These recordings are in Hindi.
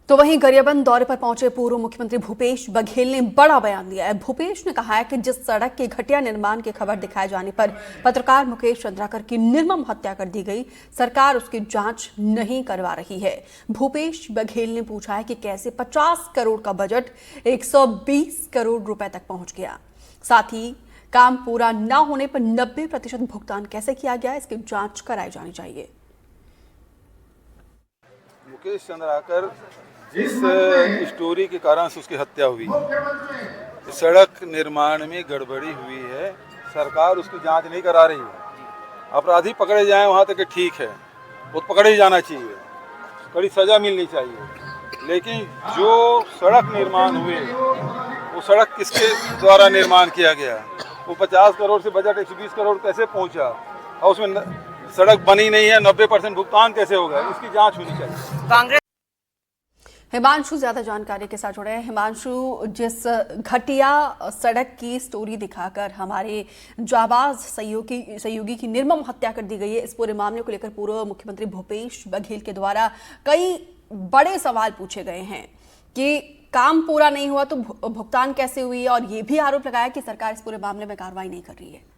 तो वहीं गरियाबंद दौरे पर पहुंचे पूर्व मुख्यमंत्री भूपेश बघेल ने बड़ा बयान दिया है। भूपेश ने कहा है कि जिस सड़क के घटिया निर्माण की खबर दिखाए जाने पर पत्रकार मुकेश चंद्राकर की निर्मम हत्या कर दी गई, सरकार उसकी जांच नहीं करवा रही है। भूपेश बघेल ने पूछा है कि कैसे 50 करोड़ का बजट 120 करोड़ रुपए तक पहुंच गया। साथ ही काम पूरा न होने पर 90% भुगतान कैसे किया गया, इसकी जांच कराई जानी चाहिए। मुकेश चंद्राकर जिस स्टोरी के कारण से उसकी हत्या हुई, सड़क निर्माण में गड़बड़ी हुई है, सरकार उसकी जांच नहीं करा रही है। अपराधी पकड़े जाएं वहाँ तक ठीक है, वो पकड़े ही जाना चाहिए, कड़ी सजा मिलनी चाहिए। लेकिन जो सड़क निर्माण हुए, वो सड़क किसके द्वारा निर्माण किया गया, वो 50 करोड़ से बजट 120 करोड़ कैसे पहुँचा, और उसमें सड़क बनी नहीं है, 90% भुगतान कैसे होगा, इसकी जाँच होनी चाहिए। कांग्रेस हिमांशु ज्यादा जानकारी के साथ जुड़े हैं। हिमांशु, जिस घटिया सड़क की स्टोरी दिखाकर हमारे जाबाज सहयोगी की निर्मम हत्या कर दी गई है, इस पूरे मामले को लेकर पूर्व मुख्यमंत्री भूपेश बघेल के द्वारा कई बड़े सवाल पूछे गए हैं कि काम पूरा नहीं हुआ तो भुगतान कैसे हुई है, और ये भी आरोप लगाया कि सरकार इस पूरे मामले में कार्रवाई नहीं कर रही है।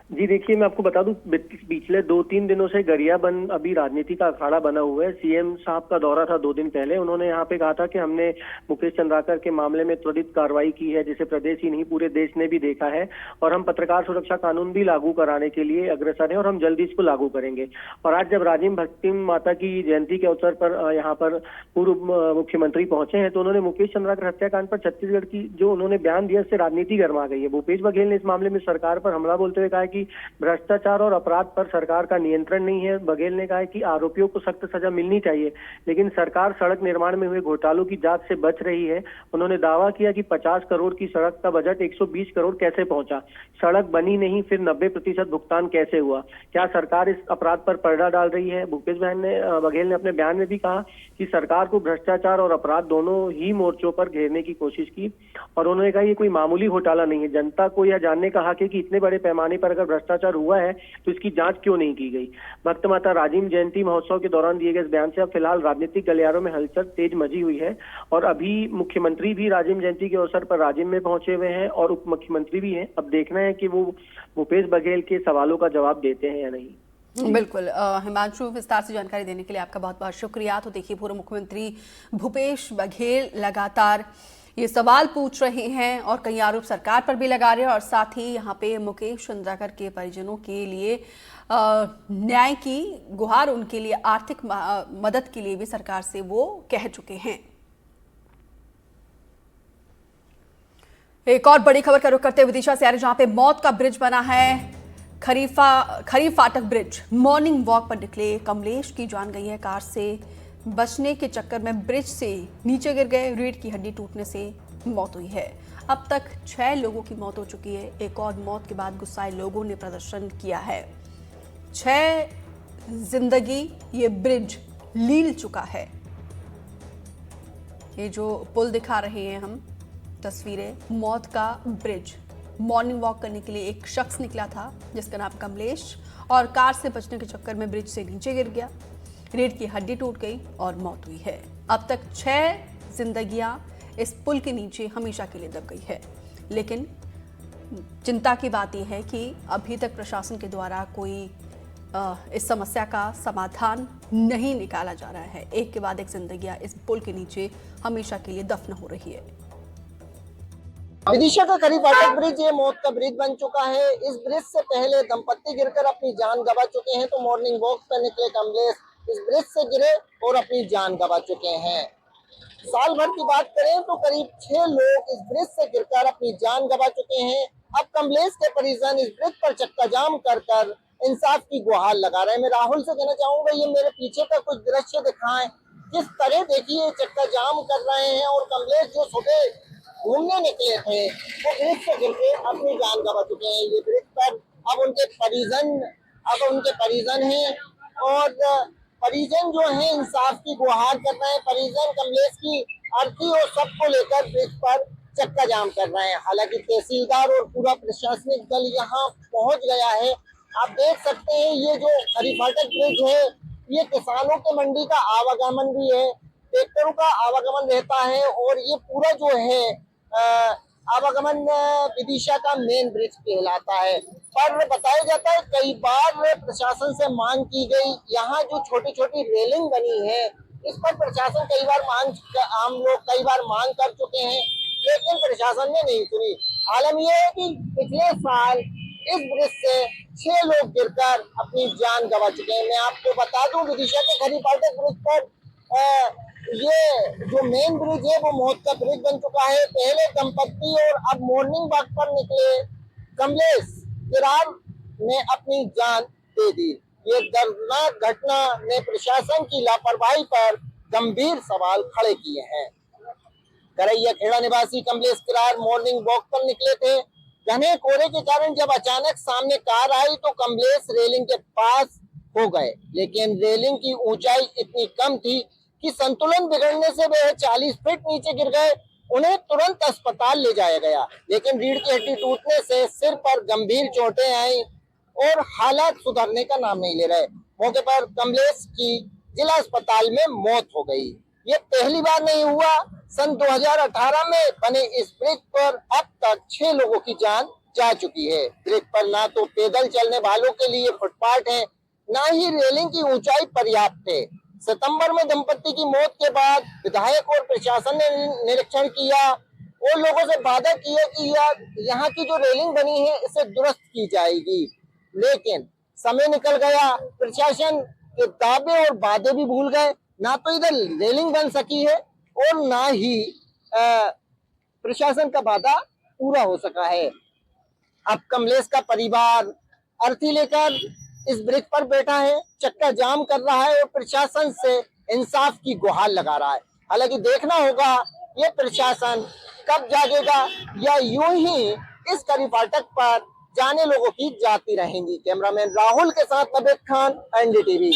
जी देखिए, मैं आपको बता दूं, पिछले 2-3 दिनों से गरियाबंद अभी राजनीति का अखाड़ा बना हुआ है। सीएम साहब का दौरा था 2 दिन पहले, उन्होंने यहाँ पे कहा था कि हमने मुकेश चंद्राकर के मामले में त्वरित कार्रवाई की है, जिसे प्रदेश ही नहीं पूरे देश ने भी देखा है, और हम पत्रकार सुरक्षा कानून भी लागू कराने के लिए अग्रसर हैं और हम जल्दी इसको लागू करेंगे। और आज जब राजिम भक्तिम माता की जयंती के अवसर पर यहाँ पर पूर्व मुख्यमंत्री पहुंचे हैं, तो उन्होंने मुकेश चंद्राकर हत्याकांड पर छत्तीसगढ़ की जो उन्होंने बयान दिया, उससे राजनीति गरमा गई है। भूपेश बघेल ने इस मामले में सरकार पर हमला बोलते हुए कहा कि भ्रष्टाचार और अपराध पर सरकार का नियंत्रण नहीं है। बघेल ने कहा है कि आरोपियों को सख्त सजा मिलनी चाहिए, लेकिन सरकार सड़क निर्माण में हुए घोटालों की जांच से बच रही है। उन्होंने दावा किया कि 50 करोड़ की सड़क का बजट 120 करोड़ कैसे पहुंचा, सड़क बनी नहीं, फिर 90% भुगतान कैसे हुआ, क्या सरकार इस अपराध पर पर्दा डाल रही है। भूपेश बघेल ने अपने बयान में भी कहा कि सरकार को भ्रष्टाचार और अपराध दोनों ही मोर्चों पर घेरने की कोशिश की, और उन्होंने कहा ये कोई मामूली घोटाला नहीं है। जनता को यह जानने का हक है कि इतने बड़े पैमाने पर अगर भ्रष्टाचार हुआ है तो इसकी जांच क्यों नहीं की गई। भक्त माता राजिम जयंती महोत्सव के दौरान दिए गए इस बयान से अब फिलहाल राजनीतिक गलियारों में हलचल तेज मची हुई है, और अभी मुख्यमंत्री भी राजिम जयंती के अवसर पर राजिम में पहुंचे हुए हैं और उप मुख्यमंत्री भी हैं। अब देखना है कि वो भूपेश बघेल के सवालों का जवाब देते हैं या नहीं। बिल्कुल हिमांशु, विस्तार से जानकारी देने के लिए आपका बहुत बहुत शुक्रिया। तो देखिए, पूर्व मुख्यमंत्री भूपेश बघेल लगातार ये सवाल पूछ रहे हैं और कई आरोप सरकार पर भी लगा रहे हैं, और साथ ही यहाँ पे मुकेश चंद्राकर के परिजनों के लिए न्याय की गुहार, उनके लिए आर्थिक मदद के लिए भी सरकार से वो कह चुके हैं। एक और बड़ी खबर का रुख करते हुए विदिशा से आ रही, जहां पे मौत का ब्रिज बना है, खरीफ फाटक ब्रिज। मॉर्निंग वॉक पर निकले कमलेश की जान गई है। कार से बचने के चक्कर में ब्रिज से नीचे गिर गए, रीढ़ की हड्डी टूटने से मौत हुई है। अब तक 6 लोगों की मौत हो चुकी है। एक और मौत के बाद गुस्साए लोगों ने प्रदर्शन किया है। 6 जिंदगी ये ब्रिज लील चुका है। ये जो पुल दिखा रहे हैं हम तस्वीरें, मौत का ब्रिज। मॉर्निंग वॉक करने के लिए एक शख्स निकला था जिसका नाम कमलेश, और कार से बचने के चक्कर में ब्रिज से नीचे गिर गया, रीढ़ की हड्डी टूट गई और मौत हुई है। अब तक 6 जिंदगियां इस पुल के नीचे हमेशा के लिए दब गई है। लेकिन चिंता की बात यह है कि अभी तक प्रशासन के द्वारा कोई इस समस्या का समाधान नहीं निकाला जा रहा है। एक के बाद एक जिंदगियां इस पुल के नीचे हमेशा के लिए दफन हो रही है। विदिशा का खरीफ फाटक ब्रिज ये मौत का ब्रिज बन चुका है। इस ब्रिज से पहले दंपत्ति गिरकर अपनी जान गंवा चुके हैं, तो मॉर्निंग वॉक पर निकले कमलेश इस ब्रिज से गिरे और अपनी जान गंवा चुके हैं। साल भर की बात करें तो करीब 6 लोग इस ब्रिज से गिरकर अपनी जान गंवा चुके हैं। अब कमलेश के परिजन इस ब्रिज पर चक्का जाम कर इंसाफ की गुहार लगा रहे हैं। मैं राहुल से कहना चाहूंगा, ये मेरे पीछे का कुछ दृश्य दिखाएं, किस तरह देखिए चक्का जाम कर रहे हैं, और कमलेश जो सुबह घूमने निकले थे वो ब्रिज से गिर के अपनी जान गंवा चुके हैं। ये ब्रिज पर अब उनके परिजन हैं, और परिजन जो हैं इंसाफ की गुहार कर रहे हैं। परिजन कमलेश की अर्थी और सबको लेकर ब्रिज पर चक्का जाम कर रहे हैं। हालांकि तहसीलदार और पूरा प्रशासनिक दल यहाँ पहुंच गया है। आप देख सकते हैं, ये जो खरीफ फाटक ब्रिज है, ये किसानों के मंडी का आवागमन भी है। ट्रैक्टरों का आवागमन रहता है और ये पूरा जो है आवागमन विदिशा का मेन ब्रिज कहलाता है। पर बताया जाता है कई बार प्रशासन से मांग की गई, यहाँ जो छोटी छोटी रेलिंग बनी है इस पर प्रशासन हम लोग कई बार मांग कर चुके हैं, लेकिन प्रशासन ने नहीं सुनी। आलम यह है कि पिछले साल इस ब्रिज से 6 लोग गिरकर अपनी जान गंवा चुके हैं। मैं आपको बता दूं विदिशा के खरी फाटक ब्रिज पर ये जो मेन ब्रिज है वो मौत का ब्रिज बन चुका है। पहले दंपत्ति और अब मॉर्निंग वॉक पर निकले कमलेश किरार ने अपनी जान दे दी। ये दर्दनाक घटना ने प्रशासन की लापरवाही पर गंभीर सवाल खड़े किए हैं। करैया खेड़ा निवासी कमलेश किरार मॉर्निंग वॉक पर निकले थे। घने कोहरे के कारण जब अचानक सामने कार आई तो कमलेश रेलिंग के पास हो गए, लेकिन रेलिंग की ऊंचाई इतनी कम थी कि संतुलन बिगड़ने से वे 40 फीट नीचे गिर गए। उन्हें तुरंत अस्पताल ले जाया गया, लेकिन रीढ़ की हड्डी टूटने से सिर पर गंभीर चोटें आई और हालात सुधरने का नाम नहीं ले रहे। मौके पर कमलेश की जिला अस्पताल में मौत हो गई। ये पहली बार नहीं हुआ। सन 2018 में बने इस ब्रिज पर अब तक 6 लोगों की जान जा चुकी है। ब्रिज पर ना तो पैदल चलने वालों के लिए फुटपाथ है, ना ही रेलिंग की ऊंचाई पर्याप्त है। सितंबर में दंपत्ति की मौत के बाद विधायक और प्रशासन ने निरीक्षण किया और लोगों से वादा किया कि यहाँ की जो रेलिंग बनी है इसे दुरुस्त की जाएगी, लेकिन समय निकल गया। प्रशासन के दावे और वादे भी भूल गए। ना तो इधर रेलिंग बन सकी है और ना ही प्रशासन का वादा पूरा हो सका है। अब कमलेश का परिवार अर्थी लेकर इस ब्रिज पर बैठा है, चक्का जाम कर रहा है और प्रशासन से इंसाफ की गुहार लगा रहा है। हालांकि देखना होगा ये प्रशासन कब जागेगा या यूं ही इस खरी फाटक पर जाने लोगों की जाती रहेंगी। कैमरामैन राहुल के साथ नबीद खान, एनडीटीवी।